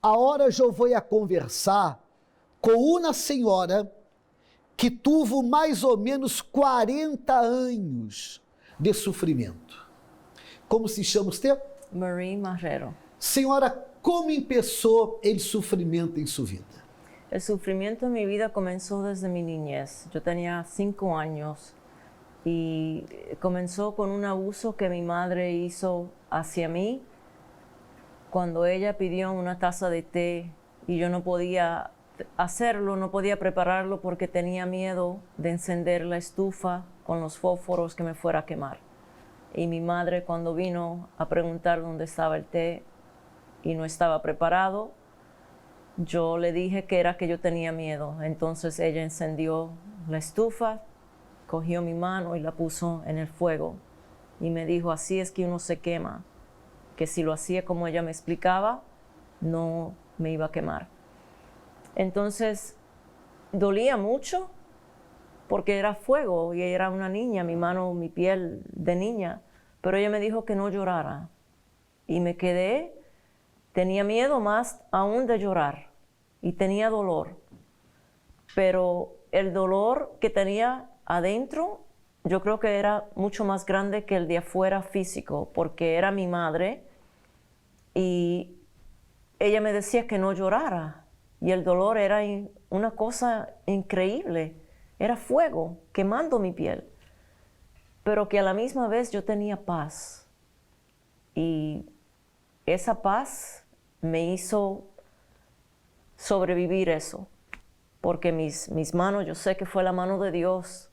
Agora eu vou a conversar com uma senhora que teve mais ou menos 40 anos de sofrimento. Como se chama você? Marie Marrero. Senhora, como começou o sofrimento em sua vida? El sufrimiento en mi vida comenzó desde mi niñez. Yo tenía 5 años y comenzó con un abuso que mi madre hizo hacia mí cuando ella pidió una taza de té y yo no podía hacerlo, no podía prepararlo porque tenía miedo de encender la estufa con los fósforos que me fuera a quemar. Y mi madre, cuando vino a preguntar dónde estaba el té y no estaba preparado, yo le dije que era que yo tenía miedo. Entonces ella encendió la estufa, cogió mi mano y la puso en el fuego y me dijo, así es que uno se quema, que si lo hacía como ella me explicaba, no me iba a quemar. Entonces dolía mucho porque era fuego y era una niña, mi mano, mi piel de niña, pero ella me dijo que no llorara y me quedé. Tenía miedo más aún de llorar y tenía dolor, pero el dolor que tenía adentro yo creo que era mucho más grande que el de afuera físico, porque era mi madre y ella me decía que no llorara y el dolor era una cosa increíble, era fuego quemando mi piel, pero que a la misma vez yo tenía paz y esa paz me hizo sobrevivir eso, porque mis manos, yo sé que fue la mano de Dios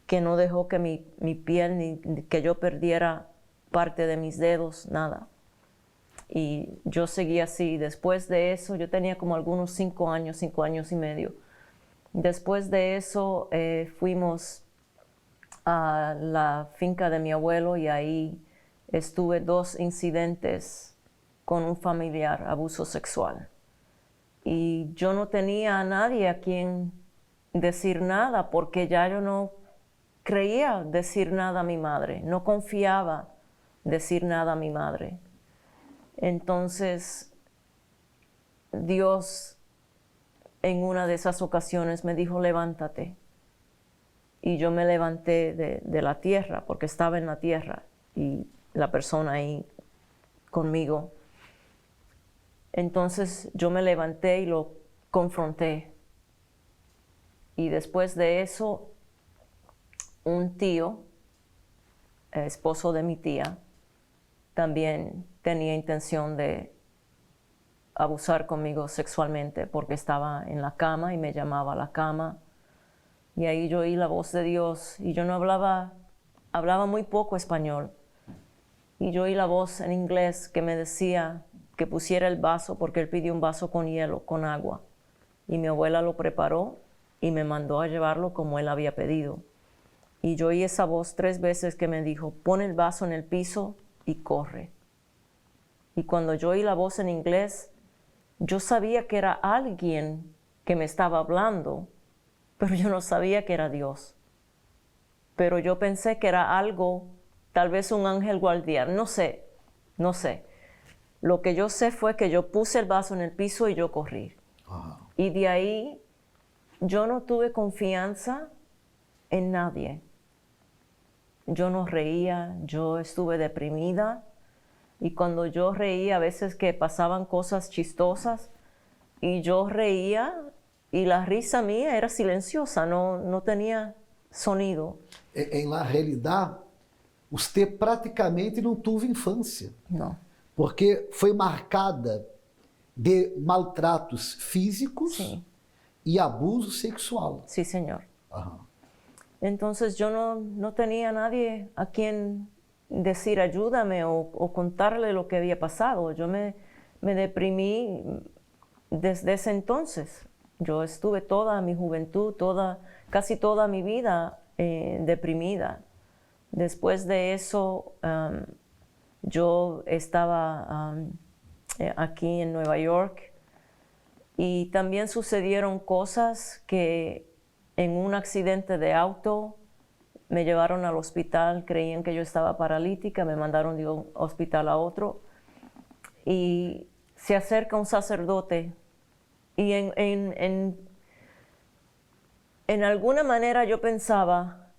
que no dejó que mi piel, ni que yo perdiera parte de mis dedos, nada. Y yo seguí así. Después de eso, yo tenía como algunos 5 años y medio. Después de eso, fuimos a la finca de mi abuelo y ahí estuve 2 incidentes con un familiar, abuso sexual. Y yo no tenía a nadie a quien decir nada porque ya yo no creía decir nada a mi madre, no confiaba decir nada a mi madre. Entonces Dios en una de esas ocasiones me dijo, levántate. Y yo me levanté de la tierra porque estaba en la tierra y la persona ahí conmigo. Entonces yo me levanté y lo confronté. Y después de eso, un tío, esposo de mi tía, también tenía intención de abusar conmigo sexualmente porque estaba en la cama y me llamaba a la cama. Y ahí yo oí la voz de Dios y yo no hablaba muy poco español. Y yo oí la voz en inglés que me decía que pusiera el vaso porque él pidió un vaso con hielo, con agua. Y mi abuela lo preparó y me mandó a llevarlo como él había pedido. Y yo oí esa voz 3 veces que me dijo, pon el vaso en el piso y corre. Y cuando yo oí la voz en inglés, yo sabía que era alguien que me estaba hablando, pero yo no sabía que era Dios. Pero yo pensé que era algo, tal vez un ángel guardián, no sé. Lo que yo sé fue que yo puse el vaso en el piso y yo corrí. Y de ahí yo no tuve confianza en nadie. Yo no reía, yo estuve deprimida. Y cuando yo reía, a veces que pasaban cosas chistosas, y yo reía, y la risa mía era silenciosa, no tenía sonido. Em la realidade, você praticamente não teve infância. No. Porque foi marcada de maltratos físicos Sí. e abuso sexual. Sí, señor. Ajá. Entonces yo no tenía nadie a quien decir ayúdame o contarle lo que había pasado. Yo me deprimí desde ese entonces. Yo estuve toda mi juventud, casi toda mi vida deprimida. Después de eso, yo estaba aquí en Nueva York y también sucedieron cosas que en un accidente de auto me llevaron al hospital, creían que yo estaba paralítica, me mandaron de un hospital a otro y se acerca un sacerdote y en alguna manera yo pensaba,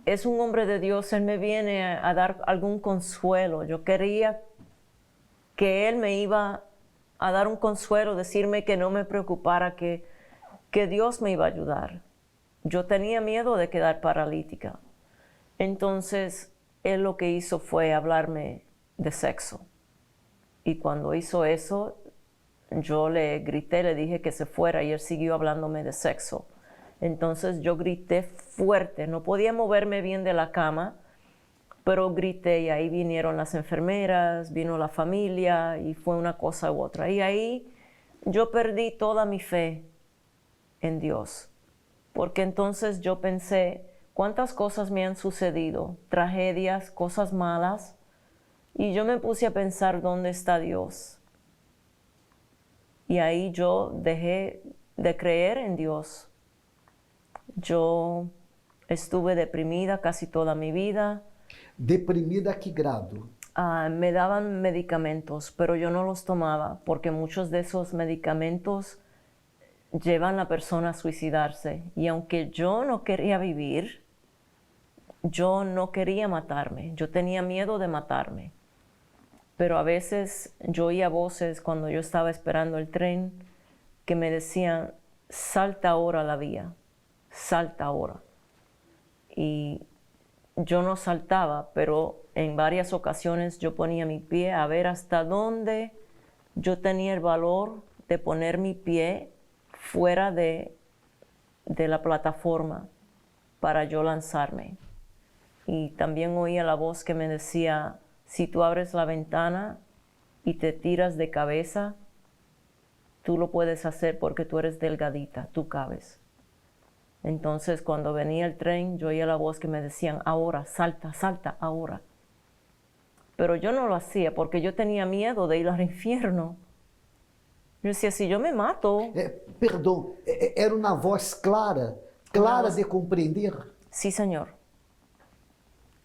es un hombre de Dios, él me viene a dar algún consuelo. Yo quería que él me iba a dar un consuelo, decirme que no me preocupara, que Dios me iba a ayudar. Yo tenía miedo de quedar paralítica. Entonces, él lo que hizo fue hablarme de sexo. Y cuando hizo eso, yo le grité, le dije que se fuera y él siguió hablándome de sexo. Entonces yo grité fuerte, no podía moverme bien de la cama, pero grité y ahí vinieron las enfermeras, vino la familia y fue una cosa u otra. Y ahí yo perdí toda mi fe en Dios, porque entonces yo pensé, ¿cuántas cosas me han sucedido? Tragedias, cosas malas. Y yo me puse a pensar, ¿dónde está Dios? Y ahí yo dejé de creer en Dios. Yo estuve deprimida casi toda mi vida. Deprimida a que grado? Me daban medicamentos, pero yo no los tomaba porque muchos de esos medicamentos llevan a la persona a suicidarse. Y aunque yo no quería vivir, yo no quería matarme. Yo tenía miedo de matarme. Pero a veces yo oía voces cuando yo estaba esperando el tren que me decían, salta ahora a la vía, salta ahora. Y yo no saltaba, pero en varias ocasiones yo ponía mi pie a ver hasta dónde yo tenía el valor de poner mi pie fuera de la plataforma para yo lanzarme. Y también oía la voz que me decía, si tú abres la ventana y te tiras de cabeza, tú lo puedes hacer porque tú eres delgadita, tú cabes. Entonces, cuando venía el tren, yo oía la voz que me decían, ahora, salta, salta, ahora. Pero yo no lo hacía porque yo tenía miedo de ir al infierno. Yo decía, si yo me mato... Perdão, era uma voz clara, clara de compreender? Sí, Señor.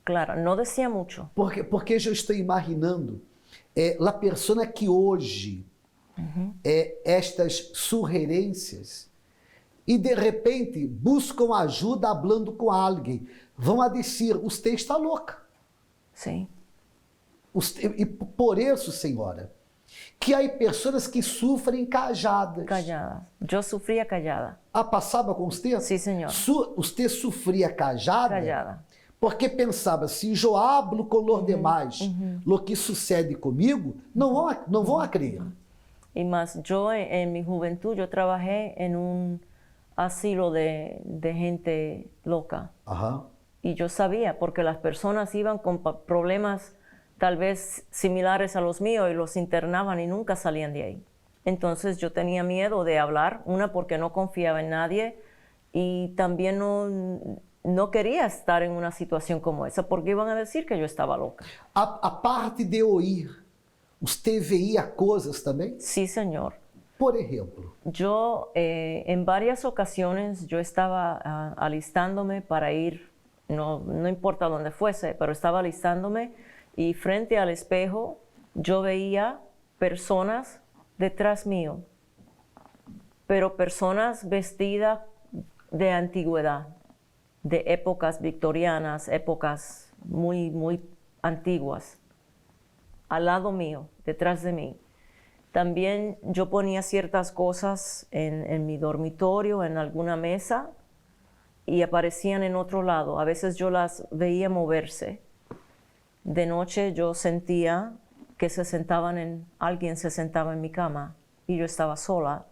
Claro, no decía mucho. Porque eu estou imaginando a pessoa que hoje estas sugerências e de repente buscam ajuda falando com alguém, vão a dizer, você está louca. Sí. E por isso, senhora, que há pessoas que sofrem calladas. Callada. Yo sufría callada. Passava com você? Sí, Señor. Você sofria callada? Callada. Porque pensava, se eu hablo com os demais, lo que sucede comigo, não vão a crer. Y más, yo en mi juventud, yo trabajé en un asilo de gente loca. Ajá. Y yo sabía, porque las personas iban con problemas tal vez similares a los míos y los internaban y nunca salían de ahí. Entonces yo tenía miedo de hablar, una porque no confiaba en nadie y también no quería estar en una situación como esa porque iban a decir que yo estaba loca. A parte de oír, ¿usted veía cosas también? Sí, Señor. Por ejemplo. Yo en varias ocasiones yo estaba alistándome para ir, no importa dónde fuese, pero estaba alistándome y frente al espejo yo veía personas detrás mío, pero personas vestidas de antigüedad, de épocas victorianas, épocas muy, muy antiguas, al lado mío, detrás de mí. También yo ponía ciertas cosas en mi dormitorio, en alguna mesa, y aparecían en otro lado. A veces yo las veía moverse. De noche yo sentía que alguien se sentaba en mi cama y yo estaba sola,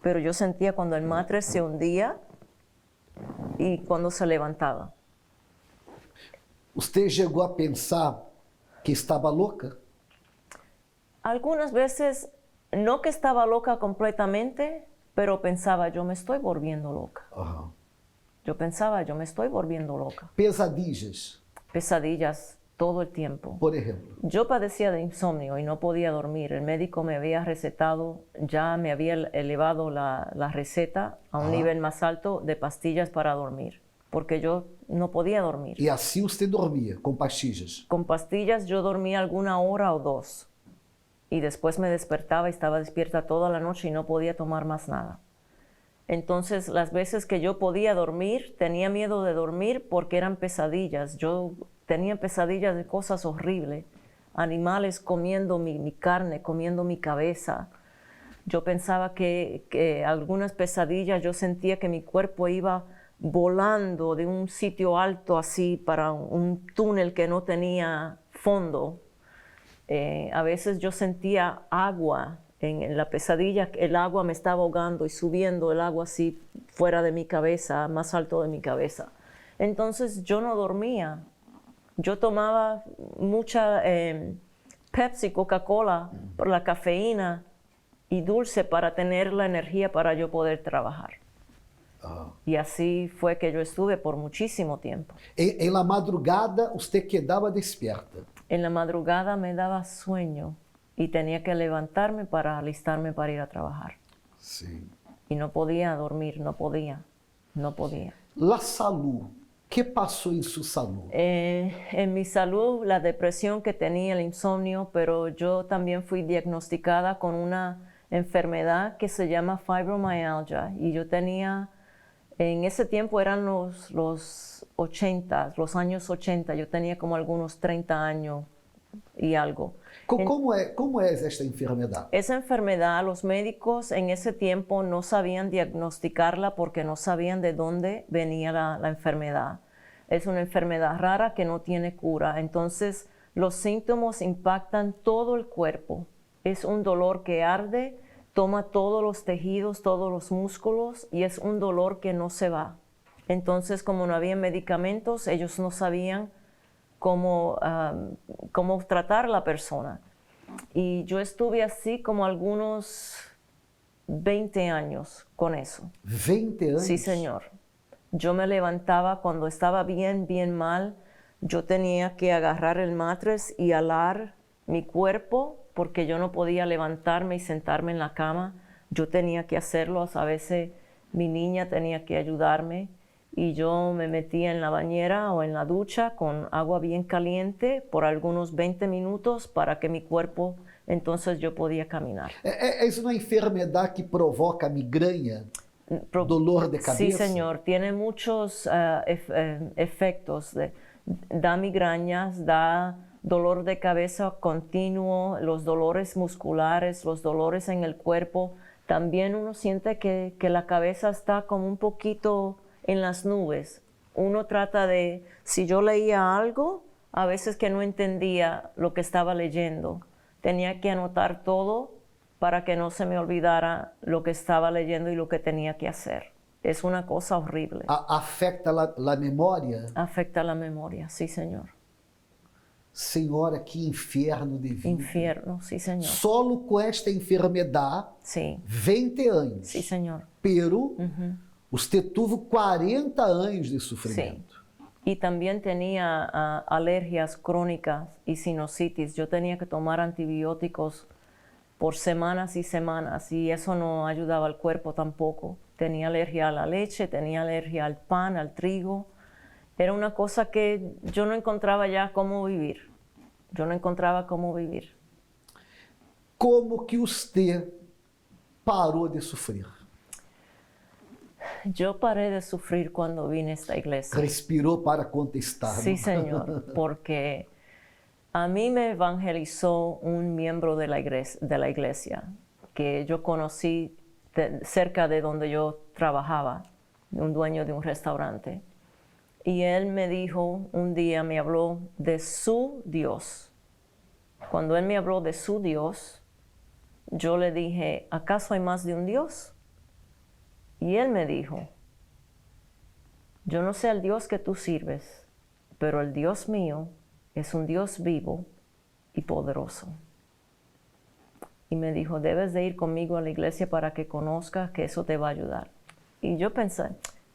pero yo sentía cuando el matres se hundía y cuando se levantaba. ¿Usted llegó a pensar que estaba loca? Algunas veces, no que estaba loca completamente, pero pensaba, yo me estoy volviendo loca. Ajá. Yo pensaba, yo me estoy volviendo loca. Pesadillas. Pesadillas todo el tiempo. Por ejemplo. Yo padecía de insomnio y no podía dormir. El médico me había recetado, ya me había elevado la receta a un nivel más alto de pastillas para dormir, porque yo no podía dormir. Y así usted dormía, con pastillas. Con pastillas yo dormía alguna hora o dos. y después me despertaba y estaba despierta toda la noche y no podía tomar más nada. Entonces, las veces que yo podía dormir, tenía miedo de dormir porque eran pesadillas. Yo tenía pesadillas de cosas horribles, animales comiendo mi carne, comiendo mi cabeza. Yo pensaba que algunas pesadillas yo sentía que mi cuerpo iba volando de un sitio alto así para un túnel que no tenía fondo. A veces yo sentía agua en la pesadilla, el agua me estaba ahogando y subiendo el agua así fuera de mi cabeza, más alto de mi cabeza. Entonces yo no dormía. Yo tomaba mucha Pepsi, Coca-Cola por la cafeína y dulce para tener la energía para yo poder trabajar. Y así fue que yo estuve por muchísimo tiempo. En la madrugada usted quedaba despierta. En la madrugada me daba sueño y tenía que levantarme para alistarme para ir a trabajar. Sí. Y no podía dormir, no podía. La salud, ¿qué pasó en su salud? En mi salud, la depresión que tenía, el insomnio, pero yo también fui diagnosticada con una enfermedad que se llama fibromyalgia. Y yo tenía, en ese tiempo eran los 80, los años 80, yo tenía como algunos 30 años y algo. ¿Cómo es esta enfermedad? Esa enfermedad, los médicos en ese tiempo no sabían diagnosticarla porque no sabían de dónde venía la enfermedad. Es una enfermedad rara que no tiene cura. Entonces, los síntomas impactan todo el cuerpo. Es un dolor que arde, toma todos los tejidos, todos los músculos y es un dolor que no se va. Entonces, como no había medicamentos, ellos no sabían cómo tratar a la persona. Y yo estuve así como algunos 20 años con eso. ¿20 años? Sí, señor. Yo me levantaba cuando estaba bien mal. Yo tenía que agarrar el matres y alar mi cuerpo porque yo no podía levantarme y sentarme en la cama. Yo tenía que hacerlo. A veces mi niña tenía que ayudarme. Y yo me metía en la bañera o en la ducha con agua bien caliente por algunos 20 minutos para que mi cuerpo, entonces yo podía caminar. ¿Es una enfermedad que provoca migraña? ¿Dolor de cabeza? Sí, señor. Tiene muchos efectos. Da migrañas, da dolor de cabeza continuo, los dolores musculares, los dolores en el cuerpo. También uno siente que la cabeza está como un poquito en las nubes. Uno trata de, si yo leía algo, a veces que no entendía lo que estaba leyendo, tenía que anotar todo para que no se me olvidara lo que estaba leyendo y lo que tenía que hacer. Es una cosa horrible. ¿Afecta la memoria? Afecta la memoria, sí, señor. Senhora, que inferno de vida. Infierno, sí, señor. Solo con esta enfermedad, Sí. 20 años. Sí, señor. Pero usted tuvo 40 años de Sí. sufrimiento. Y también tenía alergias crónicas y sinusitis. Yo tenía que tomar antibióticos por semanas y semanas y eso no ayudaba al cuerpo tampoco. Tenía alergia a la leche, tenía alergia al pan, al trigo. Era una cosa que yo no encontraba ya cómo vivir. Yo no encontraba cómo vivir. Como que usted parou de sofrer? Yo paré de sufrir cuando vine a esta iglesia. Respirou para contestar. Sí, ¿no? señor, porque a mí me evangelizó un miembro de la iglesia que yo conocí cerca de donde yo trabajaba, un dueño de un restaurante. Y él me dijo, un día me habló de su Dios. Cuando él me habló de su Dios, yo le dije, ¿acaso hay más de un Dios? Y él me dijo, yo no sé al Dios que tú sirves, pero el Dios mío es un Dios vivo y poderoso. Y me dijo, debes de ir conmigo a la iglesia para que conozcas que eso te va a ayudar. Y yo pensé,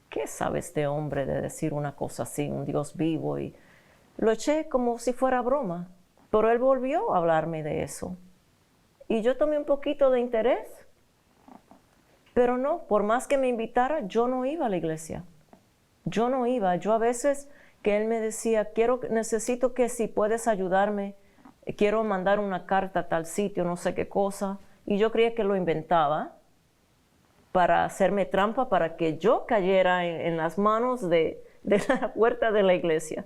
¿qué sabe este hombre de decir una cosa así, un Dios vivo? Y lo eché como si fuera broma, pero él volvió a hablarme de eso. Y yo tomé un poquito de interés, pero no, por más que me invitara, yo no iba a la iglesia. Yo no iba. Yo a veces que él me decía, necesito que si puedes ayudarme quiero mandar una carta a tal sitio, no sé qué cosa. Y yo creía que lo inventaba para hacerme trampa, para que yo cayera en las manos de la puerta de la iglesia.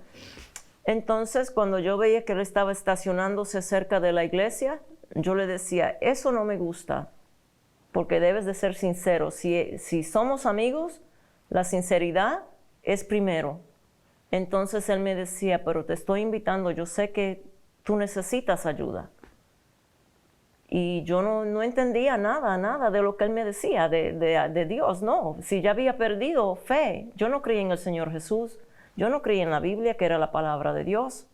Entonces, cuando yo veía que él estaba estacionándose cerca de la iglesia, yo le decía, eso no me gusta, porque debes de ser sincero. Si somos amigos, la sinceridad es primero. Entonces él me decía, pero te estoy invitando, yo sé que tú necesitas ayuda. Y yo no entendía nada de lo que él me decía, de Dios, no. Si ya había perdido fe, yo no creía en el Señor Jesús, yo no creía en la Biblia, que era la palabra de Dios,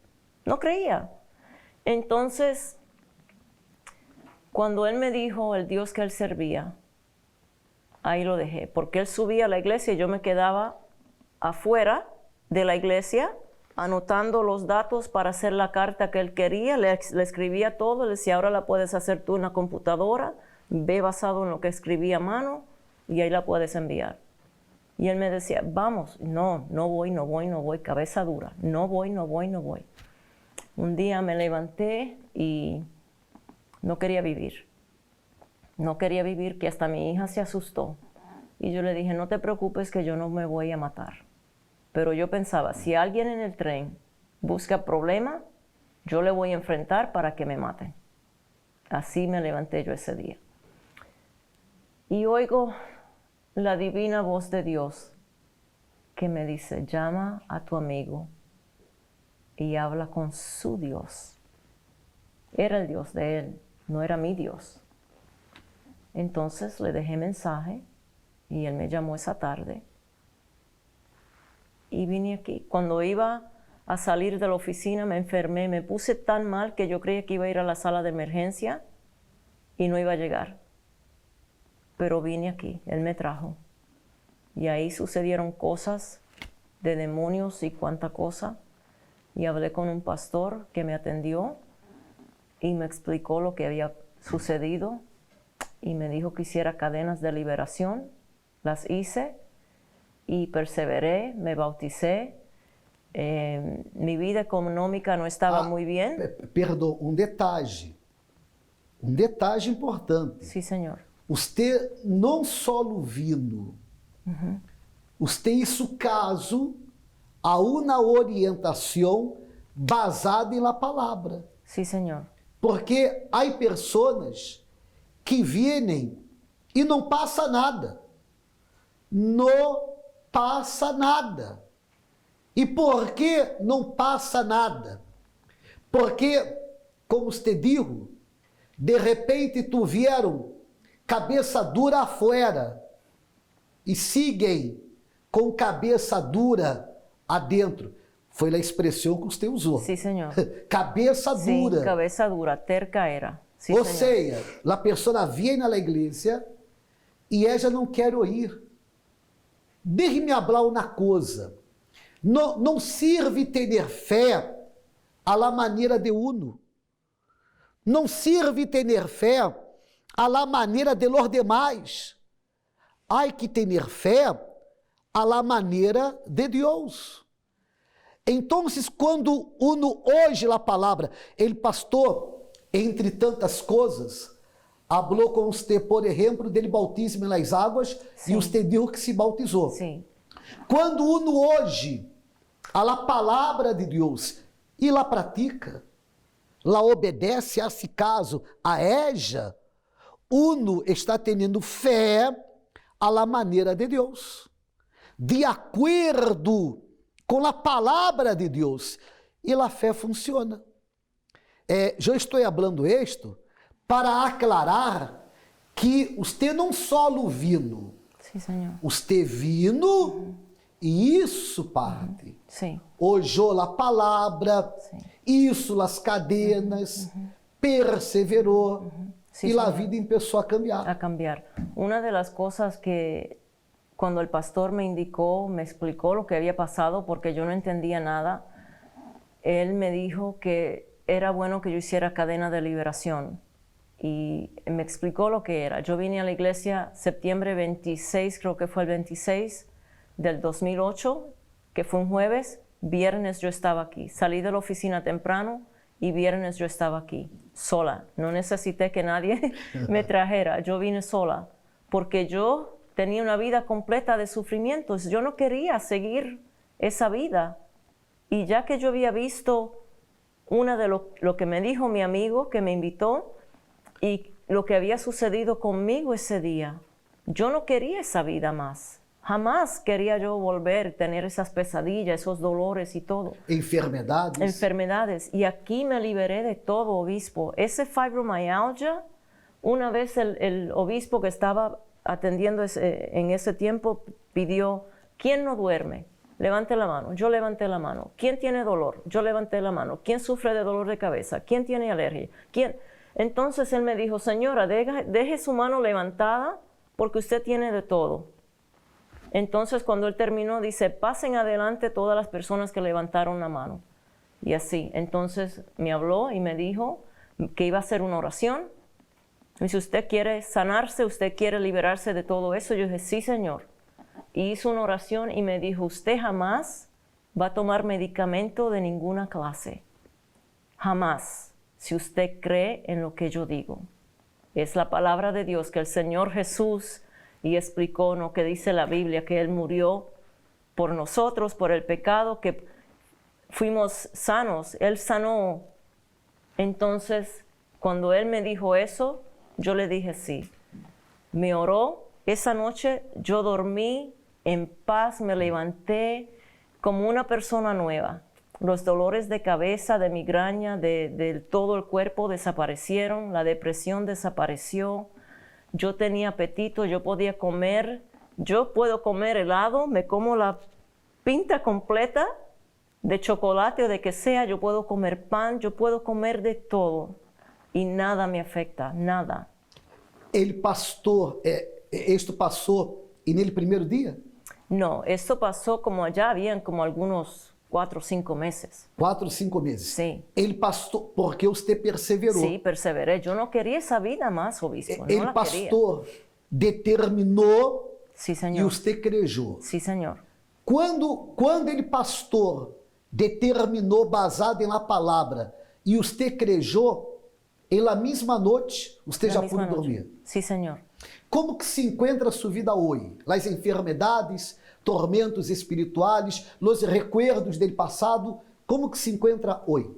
no creía. Entonces, cuando él me dijo el Dios que él servía, ahí lo dejé, porque él subía a la iglesia y yo me quedaba afuera de la iglesia, anotando los datos para hacer la carta que él quería, le escribía todo, le decía, ahora la puedes hacer tú en la computadora, ve basado en lo que escribí a mano y ahí la puedes enviar. Y él me decía, vamos, no voy, cabeza dura, no voy. Un día me levanté y no quería vivir, que hasta mi hija se asustó. Y yo le dije, no te preocupes que yo no me voy a matar. Pero yo pensaba, si alguien en el tren busca problema, yo le voy a enfrentar para que me maten. Así me levanté yo ese día. Y oigo la divina voz de Dios que me dice, llama a tu amigo y habla con su Dios. Era el Dios de él, no era mi Dios. Entonces le dejé mensaje y él me llamó esa tarde. Y vine aquí. Cuando iba a salir de la oficina me enfermé, me puse tan mal que yo creía que iba a ir a la sala de emergencia y no iba a llegar. Pero vine aquí, él me trajo. Y ahí sucedieron cosas de demonios y cuánta cosa. Y hablé con un pastor que me atendió y me explicó lo que había sucedido y me dijo que hiciera cadenas de liberación. Las hice y perseveré, me bauticé. Mi vida económica no estaba muy bien. Perdão, um detalhe importante. Sí, Señor. Usted não só vino, usted hizo caso a uma orientação basada em la palavra. Sí, Señor. Porque há pessoas que vêm e não passa nada. Não passa nada. E por que não passa nada? Porque, como você disse, de repente tuvieron cabeça dura afuera e seguem com cabeça dura adentro. Foi a expressão que você usou. Sí, Señor. Cabeça dura. Sí, cabeza dura, terca era. Sí, Ou Señor. seja, a pessoa vem na igreja e ela não quer ouvir. Deixe-me falar uma coisa. Não sirve ter fé à la maneira de uno. Não sirve ter fé à la maneira de los demais. Há que ter fé à la maneira de Deus. Então, quando uno hoje a palavra, ele pastor, entre tantas coisas, falou com você, por exemplo, dele bautismo nas águas, Sim. e você disse que se bautizou. Sim. Quando uno hoje a palavra de Deus e la pratica, la obedece a esse caso, a ella, uno está tendo fé a la maneira de Deus, de acordo com a palavra de Deus, e a fé funciona. Eu estou falando isto para aclarar que você não só vino, Sí, Señor. você vino e isso parte. Sí. Oyó a palavra, Sim. isso as cadenas, perseverou Sí, e a Señor. vida começou a cambiar. A cambiar. Una de las cosas que cuando el pastor me indicó, me explicó lo que había pasado porque yo no entendía nada, él me dijo que era bueno que yo hiciera cadena de liberación y me explicó lo que era. Yo vine a la iglesia septiembre 26, creo que fue el 26 del 2008, que fue un jueves. Viernes yo estaba aquí. Salí de la oficina temprano y viernes yo estaba aquí, sola. No necesité que nadie me trajera, yo vine sola, porque yo tenía una vida completa de sufrimientos. Yo no quería seguir esa vida. Y ya que yo había visto una de lo que me dijo mi amigo que me invitó y lo que había sucedido conmigo ese día, yo no quería esa vida más. Jamás quería yo volver a tener esas pesadillas, esos dolores y todo. Enfermedades. Enfermedades. Y aquí me liberé de todo, obispo. Ese fibromialgia, una vez el obispo que estaba atendiendo en ese tiempo pidió, ¿quién no duerme? Levante la mano. Yo levanté la mano. ¿Quién tiene dolor? Yo levanté la mano. ¿Quién sufre de dolor de cabeza? ¿Quién tiene alergia? ¿Quién? Entonces él me dijo, señora, deje su mano levantada porque usted tiene de todo. Entonces cuando él terminó, dice, pasen adelante todas las personas que levantaron la mano. Y así, entonces me habló y me dijo que iba a hacer una oración. Y si usted quiere sanarse, usted quiere liberarse de todo eso, yo dije, sí, Señor. Y hizo una oración y me dijo, usted jamás va a tomar medicamento de ninguna clase. Jamás, si usted cree en lo que yo digo. Es la palabra de Dios que el Señor Jesús y explicó lo que dice la Biblia, que Él murió por nosotros, por el pecado, que fuimos sanos. Él sanó. Entonces, cuando Él me dijo eso, yo le dije sí. Me oró. Esa noche yo dormí en paz, me levanté como una persona nueva. Los dolores de cabeza, de migraña, de todo el cuerpo desaparecieron, la depresión desapareció. Yo tenía apetito, yo podía comer. Yo puedo comer helado, me como la pinta completa de chocolate o de que sea. Yo puedo comer pan, yo puedo comer de todo. Y nada me afecta, nada. El pastor, esto pasó en el primer día? No, esto pasó como ya habían como algunos 4 o 5 meses. 4 o 5 meses. Sí. El pastor, porque usted perseveró. Sí, perseveré. Yo no quería esa vida más, obispo. No El la pastor determinou sí, e señor. você creyó. Sí, señor. Quando el pastor determinou baseado em la palavra e você creyó, em la mesma noite você já pôde dormir. Sí, señor. Como que se encontra sua vida hoje? As enfermidades, tormentos espirituais, os recuerdos del passado, como que se encontra hoje?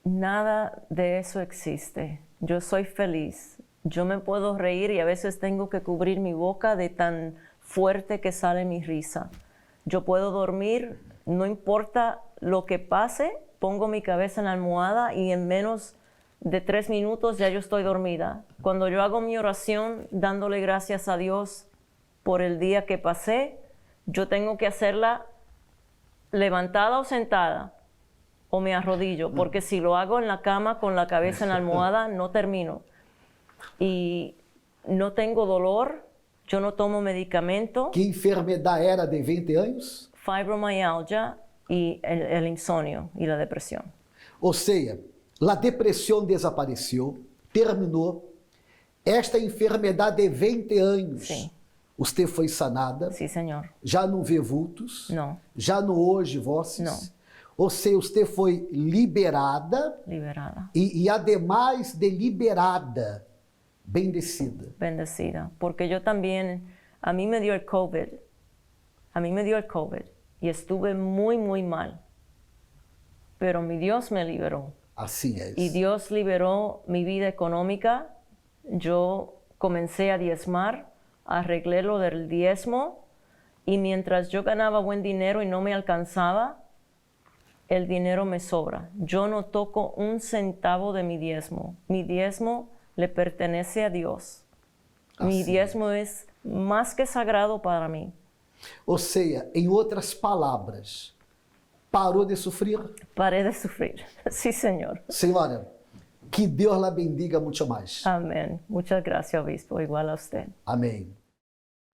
Nada de eso existe. Yo soy feliz. Yo me puedo reír y a veces tengo que cubrir mi boca de tan fuerte que sale mi risa. Yo puedo dormir, no importa lo que pase, pongo mi cabeza en la almohada y en menos de 3 minutos ya yo estoy dormida. Cuando yo hago mi oración dándole gracias a Dios por el día que pasé, yo tengo que hacerla levantada o sentada o me arrodillo, porque si lo hago en la cama con la cabeza en la almohada no termino. Y no tengo dolor, yo no tomo medicamento. Que enfermedad era de 20 años? Fibromialgia y el insomnio y la depresión. Ou seja, a depressão desapareceu, terminou. Esta enfermidade de 20 anos, Sim. você foi sanada. Sí, señor. Já não vê vultos. Não. Já não hoje vozes. Não. Ou seja, você foi liberada. Liberada. E ademais de liberada, bendecida. Bendecida. Porque yo también, a mí me dio el COVID. A mí me dio el COVID y estuve muy, muy mal. Pero mi Dios me liberó. Assim é. Y Dios liberó mi vida económica. Yo comencé a diezmar, arreglé lo del diezmo y mientras yo ganaba buen dinero y no me alcanzaba, el dinero me sobra. Yo no toco un centavo de mi diezmo. Mi diezmo le pertenece a Dios. Mi diezmo es más que sagrado para mí. Ou seja, em outras palavras, parou de sofrer? Paré de sufrir. Sí, Señor. Senhora, que Deus la bendiga muito mais. Amén. Muchas gracias, obispo. Igual a usted. Amém.